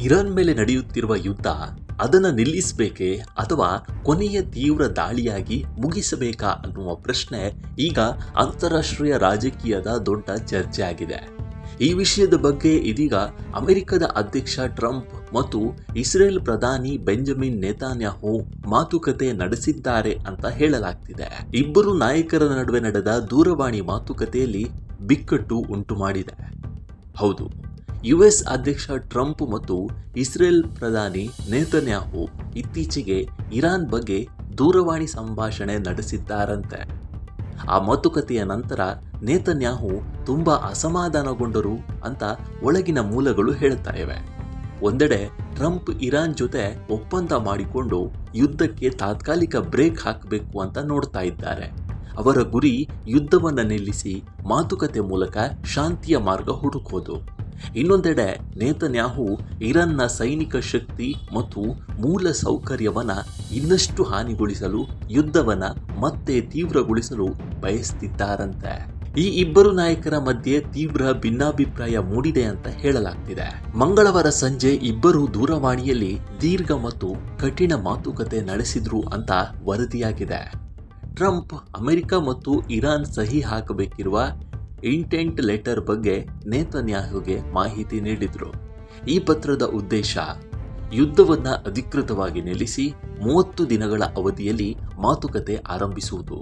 Iran ಮೇಲೆ ನಡೆಯುತ್ತಿರುವ ಯುದ್ಧ ಅದನ್ನು ನಿಲ್ಲಿಸಬೇಕೇ ಅಥವಾ ಕೊನೆಯ ತೀವ್ರ ದಾಳಿಯಾಗಿ ಮುಗಿಸಬೇಕಾ ಅನ್ನುವ ಪ್ರಶ್ನೆ ಈಗ ಅಂತಾರಾಷ್ಟ್ರೀಯ ರಾಜಕೀಯದ ದೊಡ್ಡ ಚರ್ಚೆ ಆಗಿದೆ. ಈ ವಿಷಯದ ಬಗ್ಗೆ ಇದೀಗ ಅಮೆರಿಕದ ಅಧ್ಯಕ್ಷ ಟ್ರಂಪ್ ಮತ್ತು ಇಸ್ರೇಲ್ ಪ್ರಧಾನಿ ಬೆಂಜಮಿನ್ ನೆತಾನ್ಯಾಹು ಮಾತುಕತೆ ನಡೆಸಿದ್ದಾರೆ ಅಂತ ಹೇಳಲಾಗ್ತಿದೆ. ಇಬ್ಬರು ನಾಯಕರ ನಡುವೆ ನಡೆದ ದೂರವಾಣಿ ಮಾತುಕತೆಯಲ್ಲಿ ಬಿಕ್ಕಟ್ಟು ಉಂಟು ಮಾಡಿದೆ. ಹೌದು, ಯುಎಸ್ ಅಧ್ಯಕ್ಷ ಟ್ರಂಪ್ ಮತ್ತು ಇಸ್ರೇಲ್ ಪ್ರಧಾನಿ ನೆತನ್ಯಾಹು ಇತ್ತೀಚೆಗೆ ಇರಾನ್ ಬಗ್ಗೆ ದೂರವಾಣಿ ಸಂಭಾಷಣೆ ನಡೆಸಿದ್ದಾರಂತೆ. ಆ ಮಾತುಕತೆಯ ನಂತರ ನೆತನ್ಯಾಹು ತುಂಬಾ ಅಸಮಾಧಾನಗೊಂಡರು ಅಂತ ಒಳಗಿನ ಮೂಲಗಳು ಹೇಳ್ತಾ ಇವೆ. ಒಂದೆಡೆ ಟ್ರಂಪ್ ಇರಾನ್ ಜೊತೆ ಒಪ್ಪಂದ ಮಾಡಿಕೊಂಡು ಯುದ್ಧಕ್ಕೆ ತಾತ್ಕಾಲಿಕ ಬ್ರೇಕ್ ಹಾಕಬೇಕು ಅಂತ ನೋಡ್ತಾ ಇದ್ದಾರೆ. ಅವರ ಗುರಿ ಯುದ್ಧವನ್ನು ನಿಲ್ಲಿಸಿ ಮಾತುಕತೆ ಮೂಲಕ ಶಾಂತಿಯ ಮಾರ್ಗ ಹುಡುಕೋದು. ಇನ್ನೊಂದೆಡೆ ನೆತನ್ಯಾಹು ಇರಾನ್ನ ಸೈನಿಕ ಶಕ್ತಿ ಮತ್ತು ಮೂಲ ಸೌಕರ್ಯವನ್ನ ಇನ್ನಷ್ಟು ಹಾನಿಗೊಳಿಸಲು ಯುದ್ಧವನ್ನ ಮತ್ತೆ ತೀವ್ರಗೊಳಿಸಲು ಬಯಸ್ತಿದ್ದಾರಂತೆ. ಈ ಇಬ್ಬರು ನಾಯಕರ ಮಧ್ಯೆ ತೀವ್ರ ಭಿನ್ನಾಭಿಪ್ರಾಯ ಮೂಡಿದೆ ಅಂತ ಹೇಳಲಾಗ್ತಿದೆ. ಮಂಗಳವಾರ ಸಂಜೆ ಇಬ್ಬರು ದೂರವಾಣಿಯಲ್ಲಿ ದೀರ್ಘ ಮತ್ತು ಕಠಿಣ ಮಾತುಕತೆ ನಡೆಸಿದ್ರು ಅಂತ ವರದಿಯಾಗಿದೆ. ಟ್ರಂಪ್ ಅಮೆರಿಕ ಮತ್ತು ಇರಾನ್ ಸಹಿ ಹಾಕಬೇಕಿರುವ ಇಂಟೆಂಟ್ ಲೆಟರ್ ಬಗ್ಗೆ ನೆತನ್ಯಾಹುಗೆ ಮಾಹಿತಿ ನೀಡಿದ್ರು. ಈ ಪತ್ರದ ಉದ್ದೇಶ ಯುದ್ಧವನ್ನ ಅಧಿಕೃತವಾಗಿ ನಿಲ್ಲಿಸಿ 30 ದಿನಗಳ ಅವಧಿಯಲ್ಲಿ ಮಾತುಕತೆ ಆರಂಭಿಸುವುದು.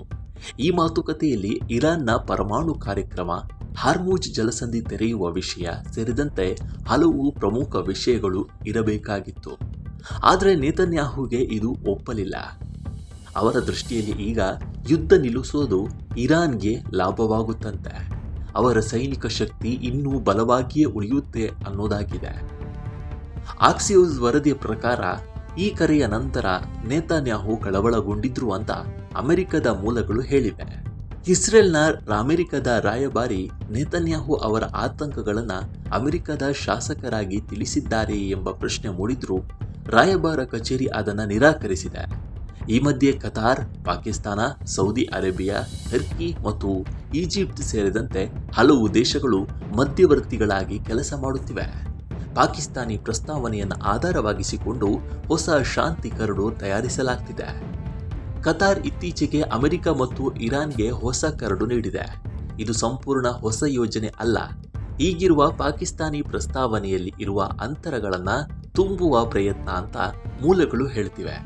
ಈ ಮಾತುಕತೆಯಲ್ಲಿ ಇರಾನ್ನ ಪರಮಾಣು ಕಾರ್ಯಕ್ರಮ, ಹಾರ್ಮುಜ್ ಜಲಸಂಧಿ ತೆರೆಯುವ ವಿಷಯ ಸೇರಿದಂತೆ ಹಲವು ಪ್ರಮುಖ ವಿಷಯಗಳು ಇರಬೇಕಾಗಿತ್ತು. ಆದರೆ ನೆತನ್ಯಾಹುಗೆ ಇದು ಒಪ್ಪಲಿಲ್ಲ. ಅವರ ದೃಷ್ಟಿಯಲ್ಲಿ ಈಗ ಯುದ್ಧ ನಿಲ್ಲಿಸೋದು ಇರಾನ್ಗೆ ಲಾಭವಾಗುತ್ತಂತೆ. ಅವರ ಸೈನಿಕ ಶಕ್ತಿ ಇನ್ನೂ ಬಲವಾಗಿಯೇ ಉಳಿಯುತ್ತೆ ಅನ್ನೋದಾಗಿದೆ. ಆಕ್ಸಿಯೋಸ್ ವರದಿಯ ಪ್ರಕಾರ ಈ ಕರೆಯ ನಂತರ ನೆತನ್ಯಾಹು ಕಳವಳಗೊಂಡಿದ್ರು ಅಂತ ಅಮೆರಿಕದ ಮೂಲಗಳು ಹೇಳಿವೆ. ಇಸ್ರೇಲ್ನ ಅಮೆರಿಕದ ರಾಯಭಾರಿ ನೆತನ್ಯಾಹು ಅವರ ಆತಂಕಗಳನ್ನು ಅಮೆರಿಕದ ಶಾಸಕರಾಗಿ ತಿಳಿಸಿದ್ದಾರೆ ಎಂಬ ಪ್ರಶ್ನೆ ಮೂಡಿದ್ರೂ ರಾಯಭಾರ ಕಚೇರಿ ಅದನ್ನು ನಿರಾಕರಿಸಿದೆ. ಈ ಮಧ್ಯೆ Qatar, Pakistan, Saudi Arabia, Turkey ಮತ್ತು ಈಜಿಪ್ಟ್ ಸೇರಿದಂತೆ ಹಲವು ದೇಶಗಳು ಮಧ್ಯವರ್ತಿಗಳಾಗಿ ಕೆಲಸ ಮಾಡುತ್ತಿವೆ. ಪಾಕಿಸ್ತಾನಿ ಪ್ರಸ್ತಾವನೆಯನ್ನು ಆಧಾರವಾಗಿಸಿಕೊಂಡು ಹೊಸ ಶಾಂತಿ ಕರಡು ತಯಾರಿಸಲಾಗ್ತಿದೆ. ಕತಾರ್ ಇತ್ತೀಚೆಗೆ ಅಮೆರಿಕ ಮತ್ತು ಇರಾನ್ಗೆ ಹೊಸ ಕರಡು ನೀಡಿದೆ. ಇದು ಸಂಪೂರ್ಣ ಹೊಸ ಯೋಜನೆ ಅಲ್ಲ. ಈಗಿರುವ ಪಾಕಿಸ್ತಾನಿ ಪ್ರಸ್ತಾವನೆಯಲ್ಲಿ ಇರುವ ಅಂತರಗಳನ್ನು ತುಂಬುವ ಪ್ರಯತ್ನ ಅಂತ ಮೂಲಗಳು ಹೇಳ್ತಿವೆ.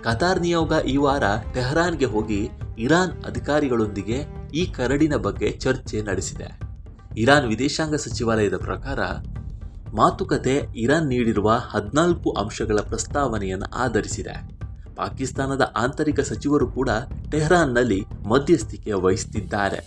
ಕತಾರ್ ನಿಯೋಗ ಈ ವಾರ ಟೆಹರಾನ್ಗೆ ಹೋಗಿ ಇರಾನ್ ಅಧಿಕಾರಿಗಳೊಂದಿಗೆ ಈ ಕರಡಿನ ಬಗ್ಗೆ ಚರ್ಚೆ ನಡೆಸಿದೆ. ಇರಾನ್ ವಿದೇಶಾಂಗ ಸಚಿವಾಲಯದ ಪ್ರಕಾರ ಮಾತುಕತೆ ಇರಾನ್ ನೀಡಿರುವ 14 ಅಂಶಗಳ ಪ್ರಸ್ತಾವನೆಯನ್ನು ಆಧರಿಸಿದೆ. ಪಾಕಿಸ್ತಾನದ ಆಂತರಿಕ ಸಚಿವರು ಕೂಡ ಟೆಹರಾನ್ನಲ್ಲಿ ಮಧ್ಯಸ್ಥಿಕೆ ವಹಿಸುತ್ತಿದ್ದಾರೆ.